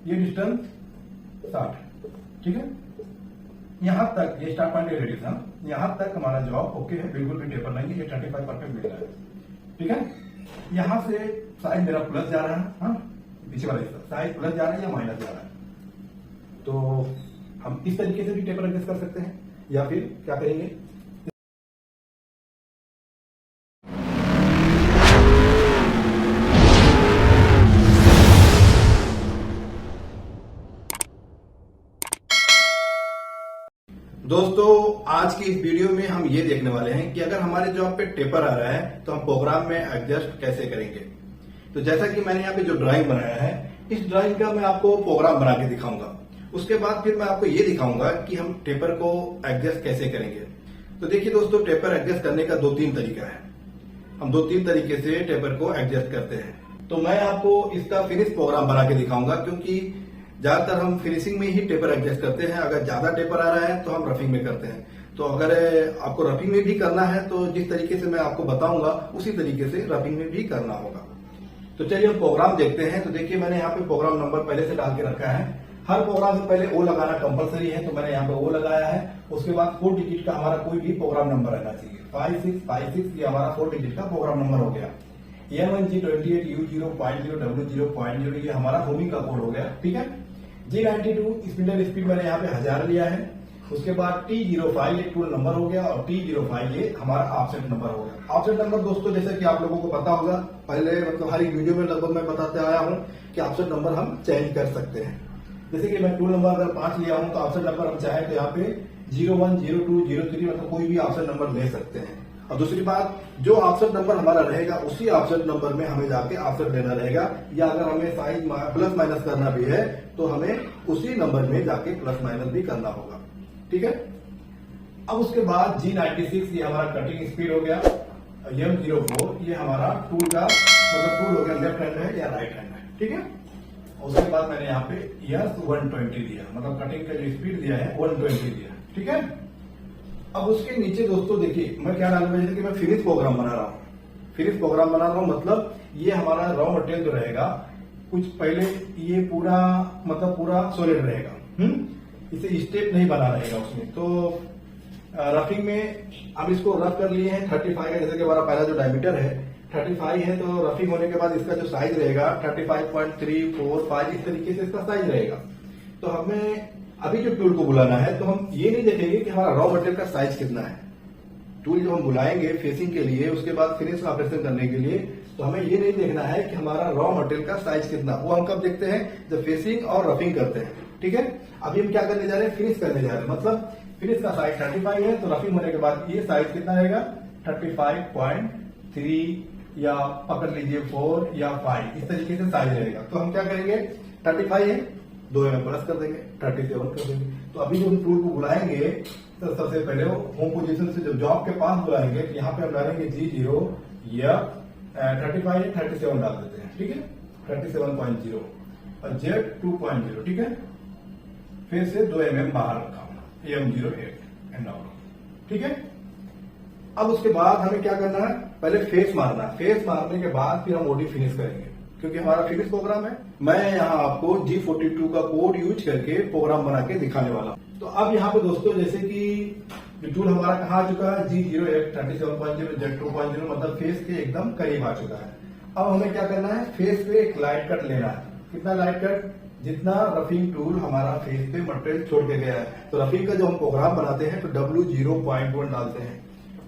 ये डिस्टेंस 60, ठीक है। यहां तक ये स्टार्ट पॉइंट रेडियस है, यहां तक हमारा जवाब ओके है, बिल्कुल भी टेपर नहीं है, ये 35 परफेक्ट मिल रहा है, ठीक है। यहां से साइज मेरा प्लस जा रहा है, हाँ पीछे वाला हिस्सा साइज प्लस जा रहा है या माइनस जा रहा है, तो हम इस तरीके से भी टेपर एडजस्ट कर सकते हैं, या फिर क्या करेंगे, दोस्तों आज की इस वीडियो में हम ये देखने वाले हैं कि अगर हमारे जॉब पे टेपर आ रहा है तो हम प्रोग्राम में एडजस्ट कैसे करेंगे। तो जैसा कि मैंने यहाँ पे जो ड्राइंग बनाया है, इस ड्राइंग का मैं आपको प्रोग्राम बना के दिखाऊंगा। उसके बाद फिर मैं आपको ये दिखाऊंगा कि हम टेपर को एडजस्ट कैसे करेंगे। तो देखिए दोस्तों, टेपर एडजस्ट करने का 2-3 तरीका है। हम 2-3 तरीके से टेपर को एडजस्ट करते हैं। तो मैं आपको इसका फिनिश प्रोग्राम बना के दिखाऊंगा, क्योंकि ज्यादातर हम फिनिशिंग में ही टेपर एडजस्ट करते हैं। अगर ज्यादा टेपर आ रहा है तो हम रफिंग में करते हैं। तो अगर आपको रफिंग में भी करना है तो जिस तरीके से मैं आपको बताऊंगा उसी तरीके से रफिंग में भी करना होगा। तो चलिए हम प्रोग्राम देखते हैं। तो देखिए मैंने यहाँ पे प्रोग्राम नंबर पहले से डाल के रखा है। हर प्रोग्राम से पहले ओ लगाना कंपलसरी है, तो मैंने यहाँ पे ओ लगाया है। उसके बाद 4 डिजिट का हमारा कोई भी प्रोग्राम नंबर रहना चाहिए। 5656 ये हमारा 4 डिजिट का प्रोग्राम नंबर हो गया। M1G28U0.0W0.0 ये हमारा होमिंग का कोड हो गया, ठीक है। G92 स्पिंडल स्पीड मैंने यहाँ पे 1000 लिया है। उसके बाद T05 ये टूल नंबर हो गया, और T05 ये हमारा ऑफसेट नंबर हो गया। ऑफसेट नंबर दोस्तों जैसे कि आप लोगों को पता होगा, पहले मतलब हर एक वीडियो में लगभग मैं बताते आया हूँ कि ऑफसेट नंबर हम चेंज कर सकते हैं। जैसे कि मैं टूल नंबर अगर 5 लिया हूँ तो ऑफसेट नंबर हम चाहे तो यहाँ पे 01, 02, 03 मतलब कोई भी ऑफसेट नंबर ले सकते हैं। और दूसरी बात, जो ऑफसेट नंबर हमारा रहेगा उसी ऑफसेट नंबर में हमें जाके ऑफसेट लेना रहेगा, या अगर हमें साइज प्लस माइनस करना भी है तो हमें उसी नंबर में जाके प्लस माइनस भी करना होगा, ठीक है। अब उसके बाद G96 ये हमारा कटिंग स्पीड हो गया। M04 ये हमारा टूल का मतलब टूल हो गया, लेफ्ट हैंड है या राइट हैंड है, ठीक है। उसके बाद मैंने यहाँ पे S120 दिया, मतलब कटिंग का जो स्पीड दिया है 120 दिया, ठीक है। अब उसके नीचे दोस्तों देखिए मैं क्या डालूंगा, जैसे कि मैं फिनिश प्रोग्राम बना रहा हूँ। फिनिश प्रोग्राम बना रहा हूँ मतलब ये हमारा रॉ मटेरियल जो रहेगा कुछ पहले ये पूरा मतलब पूरा सॉलिड रहेगा, इसे स्टेप नहीं बना रहेगा उसमें। तो रफिंग में अब इसको रफ कर लिए हैं 35 का, जैसे कि हमारा पहला जो डायमीटर है 35 है, तो रफिंग होने के बाद इसका जो साइज रहेगा 35.345 इस तरीके से इसका साइज रहेगा। तो हमें अभी जो टूल को बुलाना है तो हम ये नहीं देखेंगे कि हमारा रॉ मटेरियल का साइज कितना है। टूल जो हम बुलाएंगे फेसिंग के लिए, उसके बाद फिनिश का ऑपरेशन करने के लिए, तो हमें ये नहीं देखना है कि हमारा रॉ मटेरियल का साइज कितना। वो हम कब देखते हैं, जब फेसिंग और रफिंग करते हैं, ठीक है। अभी हम क्या करने जा रहे हैं, फिनिश करने जा रहे हैं। मतलब फिनिश का साइज 35 है, तो रफिंग होने के बाद ये साइज कितना रहेगा 35.3 या पकड़ लीजिए 4 या 5 इस तरीके से साइज रहेगा। तो हम क्या करेंगे, 35 है 2 mm प्लस कर देंगे, 37 कर देंगे। तो अभी जो हम टूल को बुलाएंगे तो सबसे पहले होम पोजीशन से जब जॉब के पास बुलाएंगे तो यहाँ पे हम डालेंगे G0 या 35 37 डाल देते हैं, ठीक है, 37.0 और Z 2.0, ठीक है। फिर से 2 mm बाहर रखा हूं, M08 एंड आउट, ठीक है। अब उसके बाद हमें क्या करना है, पहले फेस मारना है। फेस मारने के बाद फिर हम ओडी फिनिश करेंगे, क्योंकि हमारा फिनिश प्रोग्राम है। मैं यहाँ आपको G42 का कोड यूज करके प्रोग्राम बना के दिखाने वाला हूँ। तो अब यहाँ पे दोस्तों जैसे कि टूल हमारा कहाँ आ चुका है, G08 37.0 Z 2.0 मतलब फेस के एकदम करीब आ चुका है। अब हमें क्या करना है, फेस पे एक लाइट कट लेना है। कितना लाइट कट, जितना रफिंग टूल हमारा फेस पे मटेरियल छोड़ के गया है। तो रफिंग का जो हम प्रोग्राम बनाते हैं तो W0.1 डालते हैं।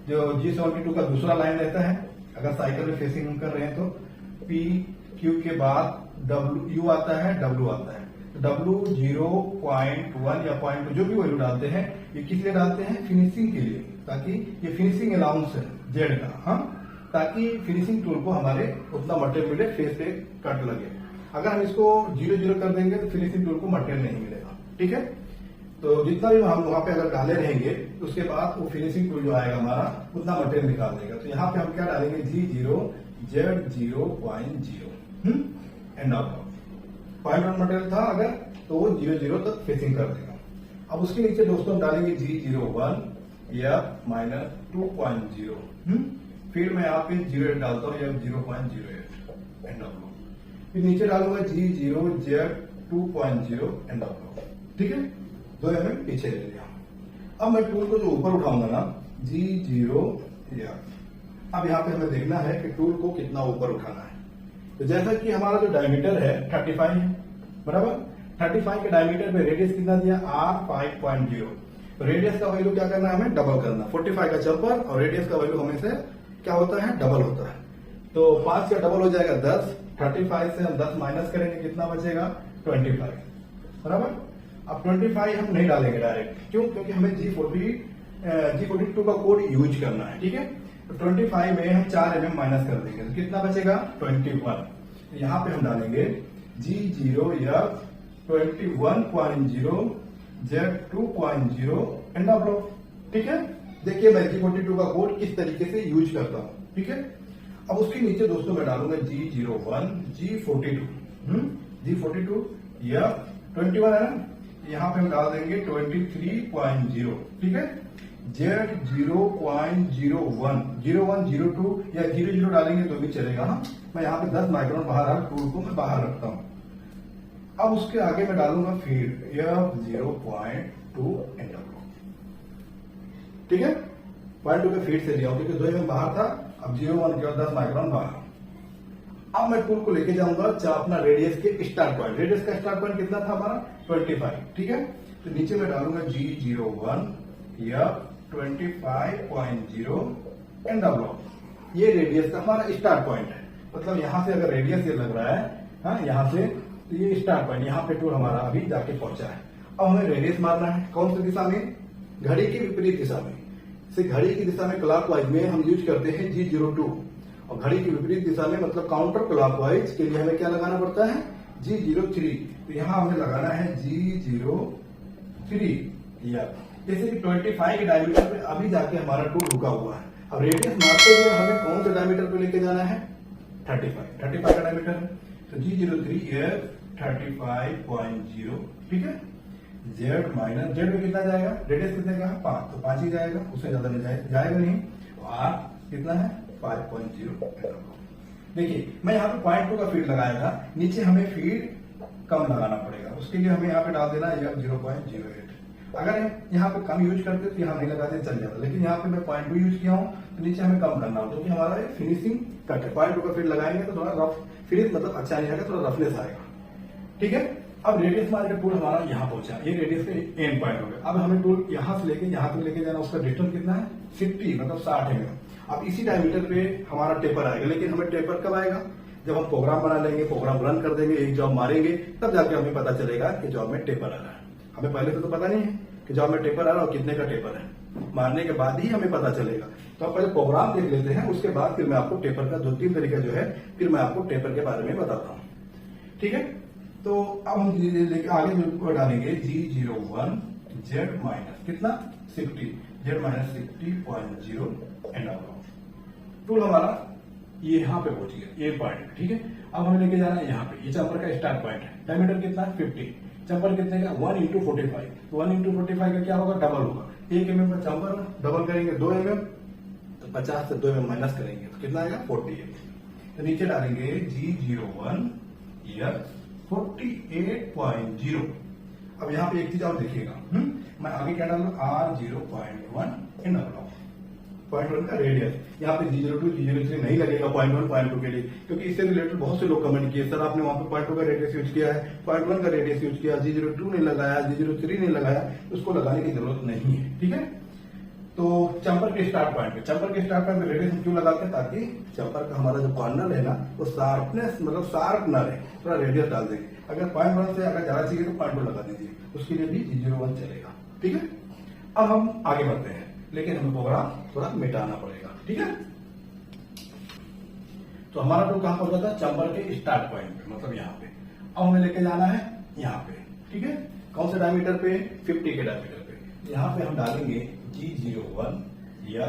जो G72 का दूसरा लाइन रहता है, अगर साइकिल में फेसिंग हम कर रहे हैं तो PQ के बाद U आता है, W आता है। W0.1 या 0.2 जो भी वैल्यू डालते हैं, ये किस लिए डालते हैं, फिनिशिंग के लिए, ताकि ये फिनिशिंग अलाउंस है जेड का, हाँ, ताकि फिनिशिंग टूल को हमारे उतना मटेरियल मिले, फेस पे कट लगे। अगर हम इसको 0-0 कर देंगे तो फिनिशिंग टूल को मटेरियल नहीं मिलेगा, ठीक है। तो जितना भी हम वहां पे अगर डाले रहेंगे उसके बाद वो फिनिशिंग टूल जो आएगा हमारा उतना मटेरियल निकाल देगा। तो यहाँ पे हम क्या डालेंगे, G0 Z 0.0 and out. 0.1 material था अगर तो वो 0-0 तक फेसिंग कर देगा। अब उसके नीचे दोस्तों हम डालेंगे G01 या -2.0। फिर मैं यहाँ पे 0.8 डालता हूँ या 0.08 एंड आउट। फिर नीचे डालूंगा G0 Z 2.0 end of low, ठीक है, 2 mm पीछे ले लिया। अब मैं टूल को जो ऊपर उठाऊंगा ना G0 अब यहाँ पे हमें देखना है कि टूल को कितना ऊपर उठाना है। तो जैसा कि हमारा जो डायमीटर है 35 है, बराबर 35 के डायमीटर पे रेडियस कितना दिया R5.0। तो रेडियस का वैल्यू क्या करना है, हमें डबल करना। 45 का चंपर और रेडियस का वैल्यू हमें से क्या होता है, डबल होता है। तो 5 का डबल हो जाएगा 10, 35 से हम 10 माइनस करेंगे, कितना बचेगा 25, बराबर। अब 25 हम नहीं डालेंगे डायरेक्ट, क्यों, क्योंकि हमें G42 का कोड यूज करना है, ठीक है। तो 25 में हम 4 mm माइनस कर देंगे, तो कितना बचेगा 21। तो यहाँ पे हम डालेंगे G0 या 21.0 Z2.0 एंड ऑफ लो, ठीक है। देखिए मैं G42 का कोड किस तरीके से यूज करता हूँ, ठीक है। अब उसके नीचे दोस्तों मैं डालूंगा G01 G42 या 21 है ना, यहाँ पे हम डाल देंगे 23.0, ठीक है। Z0.01 01 02 या 00 डालेंगे तो भी चलेगा। हाँ, मैं यहाँ पे 10 माइक्रोन बाहर टूल को मैं बाहर रखता हूँ। अब उसके आगे मैं डालूंगा फीड F0.2 एंड ऑफ, ठीक है। 0.2 के फीड से लिया क्योंकि 2 में बाहर था, अब 01 के 10 माइक्रोन बाहर। अब मैं टूल को लेके जाऊंगा अपना रेडियस के स्टार्ट पॉइंट। रेडियस का स्टार्ट पॉइंट कितना था हमारा 25, ठीक है। तो नीचे मैं डालूंगा G01 या 25.0 एंड ऑफ लो। ये रेडियस का हमारा स्टार्ट पॉइंट है, मतलब यहां से अगर रेडियस ये लग रहा है, हाँ यहाँ से, तो ये स्टार्ट पॉइंट, यहाँ पे टूल हमारा अभी जाके पहुंचा है। अब हमें रेडियस मारना है, कौन सी दिशा में, घड़ी की विपरीत दिशा में। घड़ी की दिशा में क्लॉकवाइज में हम यूज करते हैं G02, और घड़ी की विपरीत दिशा में मतलब काउंटर क्लॉकवाइज के लिए हमें क्या लगाना पड़ता है G03। तो यहाँ हमें लगाना है G03 या जैसे कि 25 के डायमीटर पे अभी जाके हमारा टूल रुका हुआ है। अब रेडियस मारते हुए हमें कौन से डायमीटर पे लेके जाना है 35 का डायमीटर है। तो G03 35.0, ठीक है। Z माइनस जेड में कितना जाएगा, रेडियस कितने का 5, तो 5 ही जाएगा, उससे ज्यादा नहीं जाएगा नहीं। तो R कितना है 5.0। देखिए मैं यहाँ पे 0.2 का फीड लगाया था, नीचे हमें फीड कम लगाना पड़ेगा, उसके लिए हमें यहाँ पे डाल देना है 0.08। अगर यहाँ पे कम यूज करते तो यहाँ नहीं लगाते चल जाता, लेकिन यहाँ पे मैं 0.2 यूज किया हूँ तो नीचे हमें कम करना हो, क्योंकि हमारा फिनिशिंग कट है। 0.2 का फीड लगाएंगे तो थोड़ा रफ फिनिश, मतलब अच्छा नहीं आएगा, थोड़ा रफनेस आएगा, ठीक है। अब रेडियस मार के टूल हमारा यहाँ पहुंचा, ये रेडियस के एंड पॉइंट हो गया। अब हमें टूल यहाँ से लेके यहाँ तक लेके जाना, उसका डिस्टेंस कितना है 50, मतलब 60 mm। अब इसी डायमीटर पे हमारा टेपर आएगा, लेकिन हमें टेपर कब आएगा, जब हम प्रोग्राम बना लेंगे, प्रोग्राम रन कर देंगे, एक जॉब मारेंगे, तब जाके हमें पता चलेगा कि जॉब में टेपर आ रहा है। हमें पहले से तो पता नहीं है कि जॉब में टेपर आ रहा है और कितने का टेपर है, मारने के बाद ही हमें पता चलेगा। तो आप पहले प्रोग्राम देख लेते हैं, उसके बाद फिर मैं आपको टेपर का 2-3 तरीका जो है फिर मैं आपको टेपर के बारे में बताता हूँ, ठीक है। तो अब हम आगे जो डालेंगे G01 Z माइनस कितना 60, Z minus 60.0 end of tool हमारा ये यहाँ पे पहुंच गया, ये पॉइंट, ठीक है। अब हमें लेके जाना है यहाँ पे, ये चंपर का स्टार्ट पॉइंट है। डायमीटर कितना 50, चंपर कितने का 1 × 45, तो 1 × 45 का क्या होगा, डबल होगा। 1 mm का चंपर डबल करेंगे 2 mm, तो 50 से 2 mm माइनस करेंगे तो कितना आएगा 48। तो नीचे डालेंगे G01 या 48.0। अब यहाँ पे एक चीज और देखिएगा, मैं आगे क्या डालूंगा R0.1 इन 0.1 का रेडियस। यहाँ पे G02 G03 नहीं लगेगा 0.1 0.2 के लिए, क्योंकि इससे रिलेटेड बहुत से लोग कमेंट किए, सर आपने वहां पे 0.2 का रेडियस यूज किया है, 0.1 का रेडियस यूज किया, G02 नहीं लगाया, G03 नहीं लगाया, उसको लगाने की जरूरत नहीं है, ठीक है। तो चंपर के स्टार्ट पॉइंट पे रेडियस हम क्यों लगाते हैं, ताकि चंपर का हमारा जो कॉर्नर है ना वो शार्पनेस, मतलब शार्प ना रहे, थोड़ा रेडियस डाल देंगे। अगर 0.1 से अगर ज्यादा चाहिए तो 0.2 लगा दीजिए, उसके लिए भी G01 चलेगा, ठीक है। अब हम आगे बढ़ते हैं, लेकिन हमें प्रोग्राम थोड़ा मिटाना पड़ेगा, ठीक है। तो हमारा टूल कहां पहुंचा था, चंबर के स्टार्ट पॉइंट पे, मतलब यहाँ पे। अब हमें लेके जाना है यहाँ पे, ठीक है। कौन से डायमीटर पे 50 के डायमीटर पे। यहाँ पे हम डालेंगे G01 या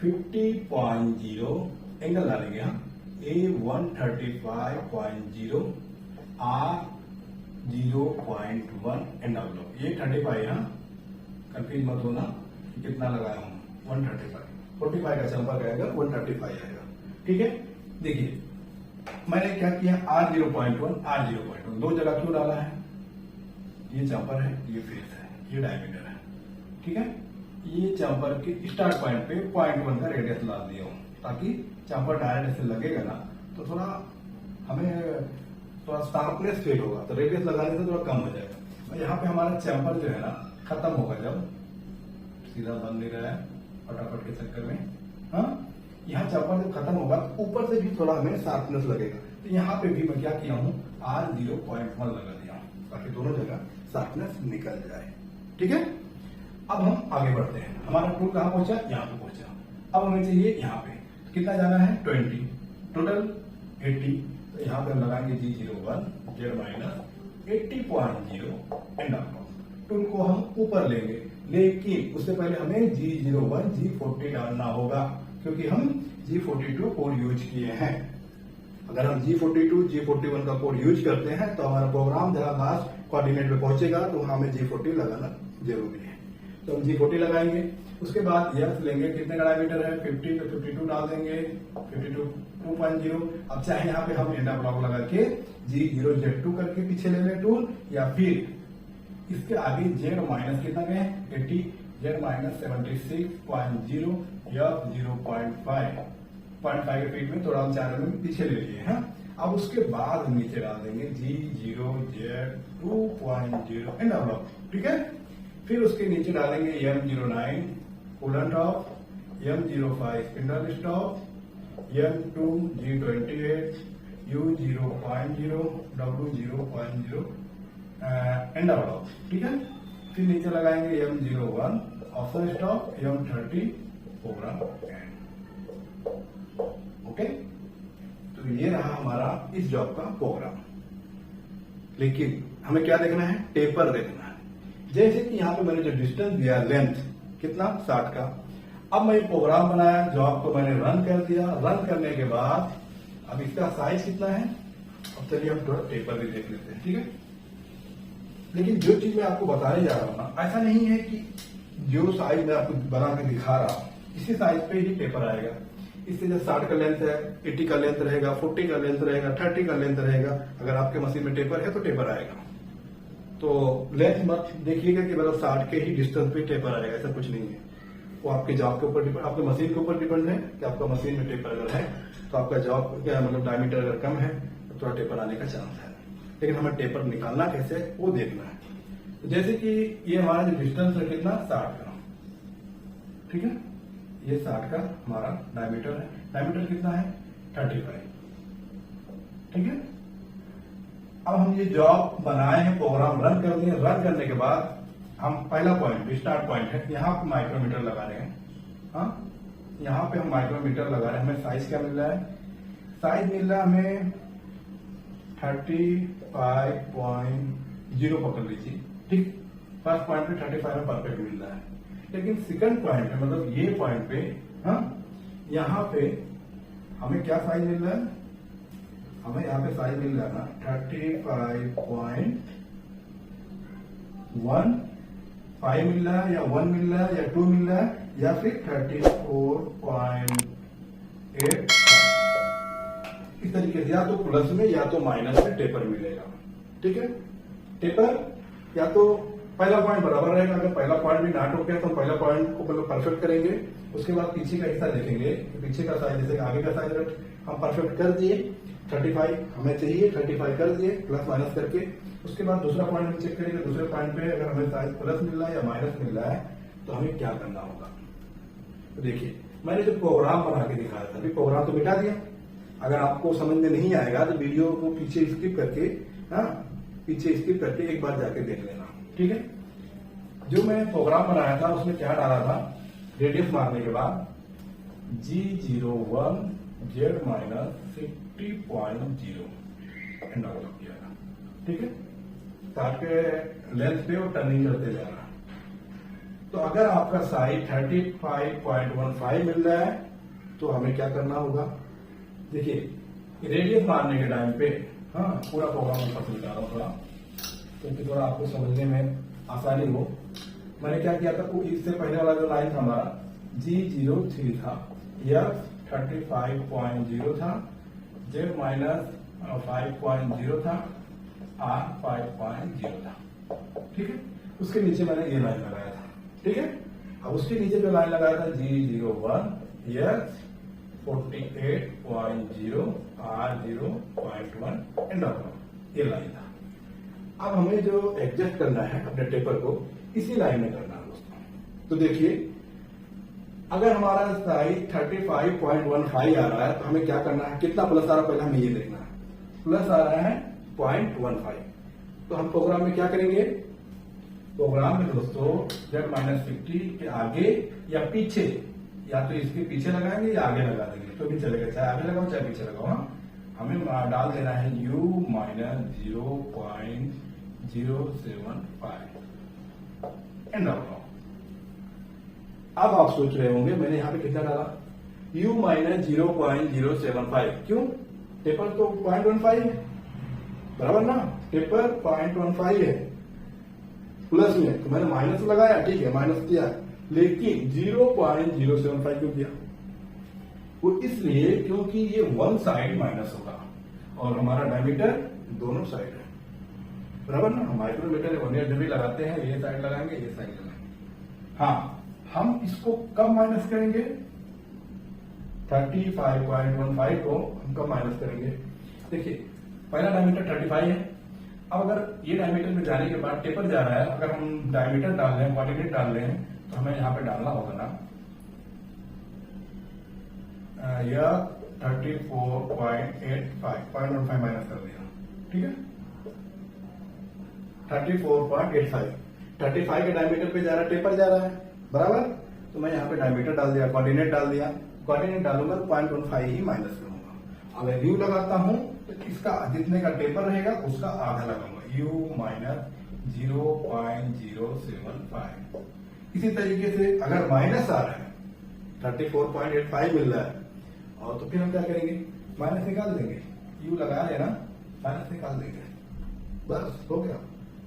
50.0 एंगल डालेंगे हम A135.0 R0.1 end of low. ये 35 है, कंफ्यूज मत होना कितना लगाया हूं 135, 45 का चंपर आएगा 135 आएगा, ठीक है। देखिए मैंने क्या किया, R0.1 R0.1 दो जगह क्यों डाला है, ये चैम्पर है, ये फेस है, ये डायमीटर है, ठीक है। ये चैम्पर के स्टार्ट पॉइंट पे 0.1 का रेडियस ला दिया हूं, ताकि चैम्पर डायरेक्ट ऐसे लगेगा ना तो थोड़ा हमें थोड़ा शार्पनेस फील होगा, तो रेडियस लगाने से थोड़ा कम हो जाएगा। यहाँ पे हमारा चैम्पर जो है ना खत्म होगा, जब सीधा बन नहीं रहा है फटाफट के चक्कर में, हाँ, यहाँ चैम्पर जब खत्म होगा तो ऊपर से भी थोड़ा हमें शार्पनेस लगेगा। तो यहाँ पे भी मैं क्या किया हूँ, R0.1 लगा दिया हूँ, ताकि दोनों जगह शार्पनेस निकल जाए, ठीक है। अब हम आगे बढ़ते हैं, हमारा टूल कहाँ पहुंचा, यहाँ पे पहुंचा। अब हमें चाहिए यहाँ पे कितना जाना है, 20, टोटल 80। तो यहाँ पे हम लगाएंगे G01 Z minus 80.0 end of. Tool को हम ऊपर लेंगे, लेकिन उससे पहले हमें G01 G40 डालना होगा, क्योंकि हम G42 कोड यूज किए हैं। अगर हम G42 G41 का कोड यूज करते हैं तो हमारा प्रोग्राम जहां लास्ट कोऑर्डिनेट में पहुंचेगा तो हमें G40 लगाना जरूरी है। तो हम G40 लगाएंगे, उसके बाद यह लेंगे, कितने का डायमीटर है 50, तो 52 डाल देंगे, 52.2.0। अब चाहे यहाँ पे हम एंटर ब्लॉक लगा के G0Z2 करके पीछे ले लें टूल, या फिर इसके आगे Z माइनस कितना गए 80, Z माइनस 76.0 या 0.5 के फीट में थोड़ा हम 4 में पीछे ले लिए हैं। अब उसके बाद हम नीचे डाल देंगे G0Z2.0 एंटर ब्लॉक, ठीक है। फिर उसके नीचे डालेंगे M09 coolant off, M05 spindle stop, M2 G28 U0.0 W0.0 and out, ठीक है। फिर नीचे लगाएंगे M01 offer stop, M30 program end, okay. तो ये रहा हमारा इस जॉब का प्रोग्राम। लेकिन हमें क्या देखना है, टेपर देखना है। जैसे कि यहाँ पे मैंने जो डिस्टेंस दिया, लेंथ कितना 60 का। अब मैं प्रोग्राम बनाया, जॉब को मैंने रन कर दिया। रन करने के बाद अब इसका साइज कितना है, अब चलिए हम थोड़ा टेपर भी देख लेते हैं, ठीक है। लेकिन जो चीज मैं आपको बताने जा रहा हूं ना, ऐसा नहीं है कि जो साइज मैं आपको बना के दिखा रहा हूं इसी साइज पे ही टेपर आएगा। इससे जो 60 का लेंथ है, 80 का लेंथ रहेगा, 40 का लेंथ रहेगा, 30 का लेंथ रहेगा। अगर आपके मशीन में टेपर है तो टेपर आएगा। तो लेंथ मत देखिएगा कि मतलब 60 के ही डिस्टेंस पे टेपर आएगा, ऐसा कुछ नहीं है। वो आपके जॉब के ऊपर डिपेंड, आपके मशीन के ऊपर डिपेंड है कि आपका मशीन में टेपर अगर है तो आपका जॉब क्या मतलब डायमीटर अगर कम है तो थोड़ा टेपर आने का चांस है। लेकिन हमें टेपर निकालना कैसे वो देखना है। तो जैसे कि ये हमारा जो डिस्टेंस है कितना 60 का, ठीक है। ये 60 का हमारा डायमीटर है। डायमीटर कितना है 35, ठीक है। अब हम ये जॉब बनाए हैं, प्रोग्राम रन कर दिए। रन करने के बाद हम पहला पॉइंट स्टार्ट पॉइंट है, यहाँ पे माइक्रोमीटर लगा रहे हैं। हाँ, यहाँ पे हम माइक्रोमीटर लगा रहे हैं। हमें साइज क्या मिल रहा है, साइज मिल रहा है हमें 35.0 पकड़ लीजिए, ठीक। फर्स्ट पॉइंट पे 35 में परफेक्ट मिल रहा है। लेकिन सेकंड पॉइंट पे मतलब ये पॉइंट पे, हाँ, यहाँ पे हमें क्या साइज मिल रहा है, हमें यहाँ पे साइज मिल रहा है ना 35.15 मिल रहा है, या 1 मिल रहा है, या 2 मिल रहा है, या फिर 34.8। इस तरीके से या तो प्लस में या तो माइनस में टेपर मिलेगा, ठीक है। टेपर या तो पहला पॉइंट बराबर रहेगा, अगर पहला पॉइंट भी ना टूटे तो पहला पॉइंट को मतलब परफेक्ट करेंगे। उसके बाद पीछे का हिस्सा देखेंगे, पीछे का साइज जैसे आगे का साइज हम परफेक्ट कर दिए, 35 हमें चाहिए, 35 कर दिए प्लस माइनस करके। उसके बाद दूसरा पॉइंट हम चेक करेंगे, दूसरे पॉइंट पे अगर हमें साइज प्लस मिल रहा है या माइनस मिल रहा है तो हमें क्या करना होगा। तो देखिए, मैंने जो प्रोग्राम बना के दिखाया था, अभी प्रोग्राम तो मिटा दिया। अगर आपको समझ में नहीं आएगा तो वीडियो को पीछे स्किप करके, हाँ, पीछे स्किप करके एक बार जाके देख लेना, ठीक है। जो मैं प्रोग्राम बनाया था उसमें क्या डाला था, रेडियस मारने के बाद G01 Z minus 60.0 and out किया था, ठीक है। तार के लेंथ पे वो टर्निंग करते जा रहा। तो अगर आपका साइज 35.15 मिल रहा है तो हमें क्या करना होगा, देखिए रेडियस मारने के टाइम पे, हाँ, पूरा प्रोग्राम ऊपर से निकाला थोड़ा, क्योंकि थोड़ा आपको समझने में आसानी हो। मैंने क्या किया था, इससे पहले वाला जो लाइन था हमारा G03 था, यह 35.0 था, Z माइनस 5.0 था, R 5.0 था, ठीक है। उसके नीचे मैंने ये लाइन लगाया था, ठीक है। अब उसके नीचे जो लाइन लगाया था G01 yes 48.0 R 0.1 एंड ये लाइन था। अब हमें जो एडजस्ट करना है अपने टेपर को इसी लाइन में करना है दोस्तों। तो देखिए, अगर हमारा साइज 35.15 आ रहा है तो हमें क्या करना है, कितना प्लस आ रहा है पहले हमें ये देखना है। प्लस आ रहा है 0.15, तो हम प्रोग्राम में क्या करेंगे, प्रोग्राम में दोस्तों Z-50 के आगे या पीछे, या तो इसके पीछे लगाएंगे या आगे लगा देंगे तो भी चलेगा, चाहे आगे लगाओ चाहे पीछे लगाओ। हाँ, हमें डाल देना है U-0.075 एंड डाउन। अब आप सोच रहे होंगे मैंने यहाँ पे कितना डाला, U-0.075, क्यों, टेपर तो 0.15 है, बराबर ना, टेपर 0.15 है प्लस में, तो मैंने माइनस लगाया, ठीक है, माइनस किया, लेकिन 0.075 क्यों किया, वो इसलिए क्योंकि ये वन साइड माइनस होगा और हमारा डायमीटर दोनों साइड है, बराबर ना। माइक्रोमीटर वर्नियर जब भी लगाते हैं ये साइड लगाएंगे, ये साइड लगाएंगे। हाँ, हम इसको कब माइनस करेंगे, 35.15 को हम कब माइनस करेंगे। देखिए, पहला डायमीटर 35 है। अब अगर ये डायमीटर में जाने के बाद टेपर जा रहा है, अगर हम डायमीटर डाल रहे हैं, कोऑर्डिनेट डाल रहे हैं, तो हमें यहाँ पे डालना होगा ना यह 34.85 माइनस कर दिया, ठीक है, 34.85, 35 के डायमीटर पे जा रहा है, टेपर जा रहा है, बराबर। तो मैं यहाँ पे डायमीटर डाल दिया, कोऑर्डिनेट डाल दिया, कोऑर्डिनेट डालूंगा 0.15 ही माइनस करूंगा। अगर U लगाता हूं तो इसका जितने का टेपर रहेगा उसका आधा लगाऊंगा, U-0.075। इसी तरीके से अगर माइनस आ रहा है 34.85 मिल रहा है, और तो फिर हम क्या करेंगे, माइनस निकाल देंगे, U लगा लेना, माइनस निकाल देंगे, बस हो गया,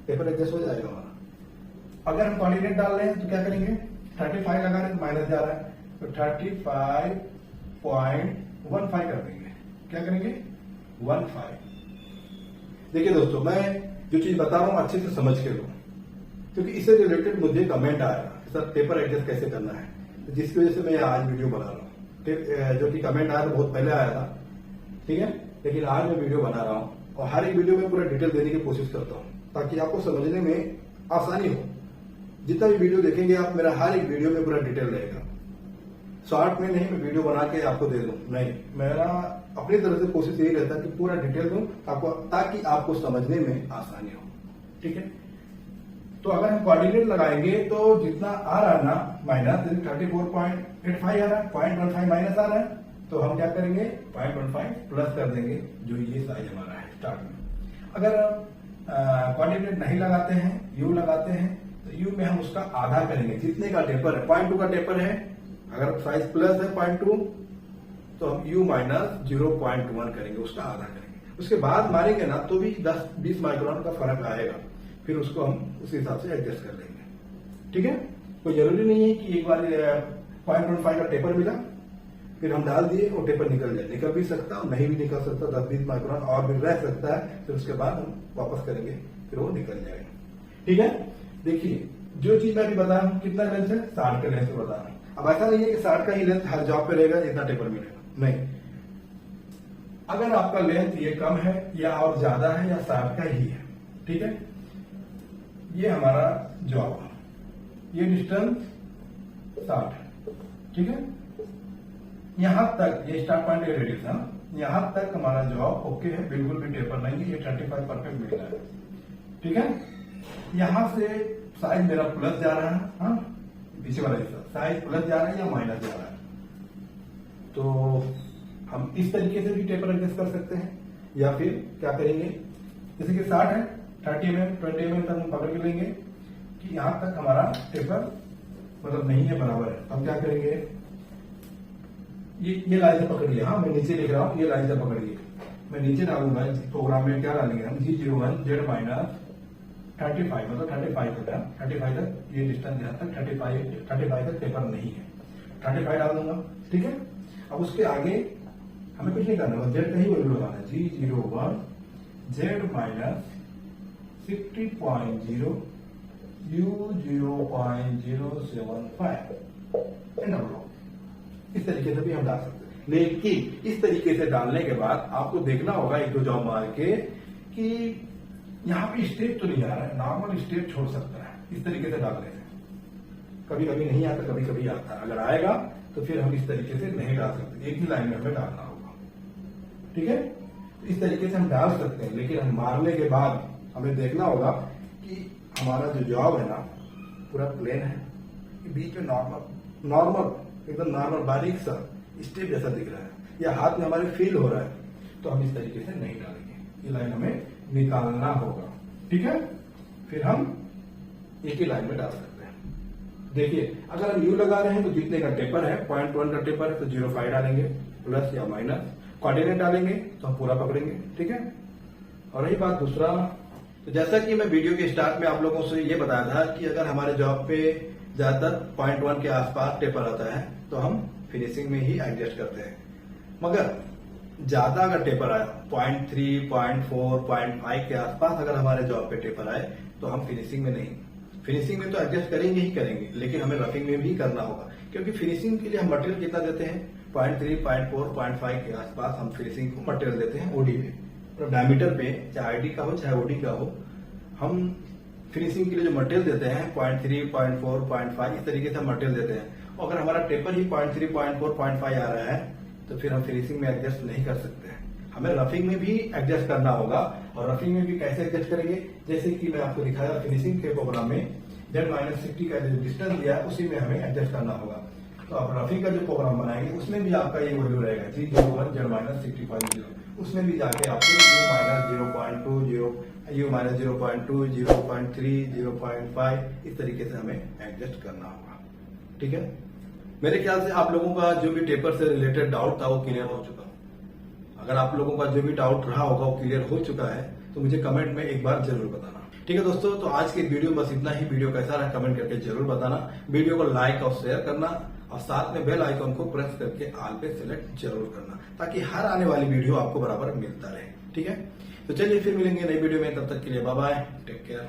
पेपर एडजस्ट हो जाएगा हमारा। अगर हम कोऑर्डिनेट डाल रहे हैं तो क्या करेंगे, 35 लगा रहे हैं तो माइनस जा रहा है, तो 35.15 कर देंगे, क्या करेंगे, 15। देखिए दोस्तों, मैं जो चीज बता रहा हूं अच्छे से समझ के लो, क्योंकि इससे रिलेटेड मुझे कमेंट आया सर पेपर एडजस्ट कैसे करना है, तो जिसकी वजह से मैं आज वीडियो बना रहा हूँ। जो कि कमेंट आया था बहुत पहले आया था, ठीक है, लेकिन आज मैं वीडियो बना रहा हूँ और हर एक वीडियो में पूरा डिटेल देने की कोशिश करता हूँ ताकि आपको समझने में आसानी हो। जितना भी वीडियो देखेंगे आप, मेरा हर एक वीडियो में पूरा डिटेल रहेगा, शॉर्ट में नहीं मैं वीडियो बना के आपको दे दूं, नहीं, मेरा अपनी तरफ से कोशिश यही रहता है कि पूरा डिटेल दूं आपको, ताकि आपको समझने में आसानी हो, ठीक है। तो अगर हम कोऑर्डिनेट लगाएंगे तो जितना आ रहा है ना माइनस 34.85 आ रहा है, 0.15 माइनस आ रहा है, तो हम क्या करेंगे 0.15 प्लस कर देंगे, जो ये साइज हमारा है स्टार्ट में। अगर कोऑर्डिनेट नहीं लगाते हैं, U लगाते हैं, तो U में हम उसका आधा करेंगे, जितने का टेपर है, 0.2 का टेपर है, अगर साइज प्लस है 0.2 तो हम U माइनस 0.1 करेंगे, उसका आधा करेंगे। उसके बाद मारेंगे ना तो भी 10-20 माइक्रोन का फर्क आएगा, फिर उसको हम उस हिसाब से एडजस्ट कर लेंगे, ठीक है। कोई जरूरी नहीं है कि एक बार 0.15 का टेपर मिला फिर हम डाल दिए और टेपर निकल जाए, निकल भी सकता और नहीं भी निकल सकता, 10-20 माइक्रोन और भी रह सकता है, फिर उसके बाद हम वापस करेंगे, फिर वो निकल जाएगा, ठीक है। देखिए, जो चीज मैं अभी बता रहा हूँ, कितना लेंथ है, 60 का लेंथ बता रहा हूँ। अब ऐसा नहीं है कि 60 का ही लेंथ हर जॉब पे रहेगा, इतना टेपर मिलेगा, नहीं। अगर आपका लेंथ ये कम है या और ज्यादा है या 60 का ही है, ठीक है, ये हमारा जॉब है, ये डिस्टेंस 60 है, ठीक है, यहां तक ये स्टार्ट पॉइंट रेडियस है, यहां तक हमारा जॉब ओके है, बिल्कुल भी टेपर नहीं है, ये 35 परफेक्ट मिल रहा है, ठीक है। यहां से साइज मेरा प्लस जा रहा है, हाँ, पीछे वाला हिस्सा साइज प्लस जा रहा है या माइनस जा रहा है, तो हम इस तरीके से भी टेपर एडजस्ट कर सकते हैं, या फिर क्या करेंगे, जैसे कि 60 है, 30 mm 20 mm तक हम पकड़ के लेंगे कि यहां तक हमारा टेपर मतलब नहीं है, बराबर है। अब क्या करेंगे, ये लाइन से पकड़िए, हाँ मैं नीचे लिख रहा हूँ, ये लाइन से पकड़िए, मैं नीचे डालूंगा प्रोग्राम में, क्या डालेंगे हम G01 Z माइनस 35, मतलब 35 तक, 35 तक ये डिस्टेंस यहाँ तक 35 तक पेपर नहीं है, 35 डाल दूंगा, ठीक है। अब उसके आगे हमें कुछ नहीं करना, बस जेड का ही वैल्यू लगाना है। G01 जेड माइनस 60.0 U0.075 इस तरीके से भी हम डाल सकते हैं। लेकिन इस तरीके से डालने के बाद आपको देखना होगा एक दो जॉब मार के कि यहाँ पे स्टेप तो नहीं आ रहा है, नॉर्मल स्टेप छोड़ सकता है इस तरीके से डालने से। कभी कभी नहीं आता, कभी कभी आता है। अगर आएगा तो फिर हम इस तरीके से नहीं डाल सकते, एक ही लाइन में हमें डालना होगा। ठीक है, इस तरीके से हम डाल सकते हैं, लेकिन हम मारने के बाद हमें देखना होगा कि हमारा जो जॉब है ना पूरा प्लेन है, बीच में नॉर्मल एकदम नॉर्मल बारीक सा स्टेप जैसा दिख रहा है या हाथ में हमारे फील हो रहा है, तो हम इस तरीके से नहीं डालेंगे। ये लाइन हमें निकालना होगा। ठीक है, फिर हम एक ही लाइन में डाल सकते हैं। देखिए, अगर हम यू लगा रहे हैं तो जितने का टेपर है 0.1 का टेपर है तो 0.5 डालेंगे, प्लस या माइनस कोऑर्डिनेट डालेंगे तो हम पूरा पकड़ेंगे। ठीक है, और रही बात दूसरा, तो जैसा कि मैं वीडियो के स्टार्ट में आप लोगों से ये बताया था कि अगर हमारे जॉब पे ज्यादातर 0.1 के आसपास टेपर आता है तो हम फिनिशिंग में ही एडजस्ट करते हैं। मगर ज्यादा अगर टेपर आया 0.3, 0.4, 0.5 के आसपास अगर हमारे जॉब पे टेपर आए तो हम फिनिशिंग में नहीं, फिनिशिंग में तो एडजस्ट करेंगे ही करेंगे, लेकिन हमें रफिंग में भी करना होगा। क्योंकि फिनिशिंग के लिए हम मटेरियल कितना देते हैं, 0.3, 0.4, 0.5 के आसपास हम फिनिशिंग को मटेरियल देते हैं ओडी पे। तो डायमीटर पे चाहे आईडी का हो चाहे ओडी का हो, हम फिनिशिंग के लिए जो मटेरियल देते हैं 0.3, 0.4, 0.5 इस तरीके से हम मटेरियल देते हैं। और अगर हमारा टेपर ही 0.3, 0.4, 0.5 आ रहा है तो फिर हम फिनिशिंग में एडजस्ट नहीं कर सकते हैं। हमें रफिंग में भी एडजस्ट करना होगा। और रफिंग में भी कैसे एडजस्ट करेंगे, जैसे कि मैं आपको दिखाया फिनिशिंग के प्रोग्राम में Z-60 का जो डिस्टेंस दिया है उसी में हमें एडजस्ट करना होगा। तो आप रफिंग का जो प्रोग्राम बनाएंगे उसमें भी आपका ये वैल्यू रहेगा G01 Z-65 उसमें भी जाके आपको U-0.20 U-0.2 0.3 0.5 इस तरीके से हमें एडजस्ट करना होगा। ठीक है, मेरे ख्याल से आप लोगों का जो भी टेपर से रिलेटेड डाउट था वो क्लियर हो चुका। अगर आप लोगों का जो भी डाउट रहा होगा वो क्लियर हो चुका है तो मुझे कमेंट में एक बार जरूर बताना। ठीक है दोस्तों, तो आज के वीडियो बस इतना ही। वीडियो कैसा रहा कमेंट करके जरूर बताना। वीडियो को लाइक और शेयर करना और साथ में बेल आइकन को प्रेस करके ऑल पे सिलेक्ट जरूर करना, ताकि हर आने वाली वीडियो आपको बराबर मिलता रहे। ठीक है, तो चलिए फिर मिलेंगे नई वीडियो में, तब तक के लिए बाय बाय, टेक केयर।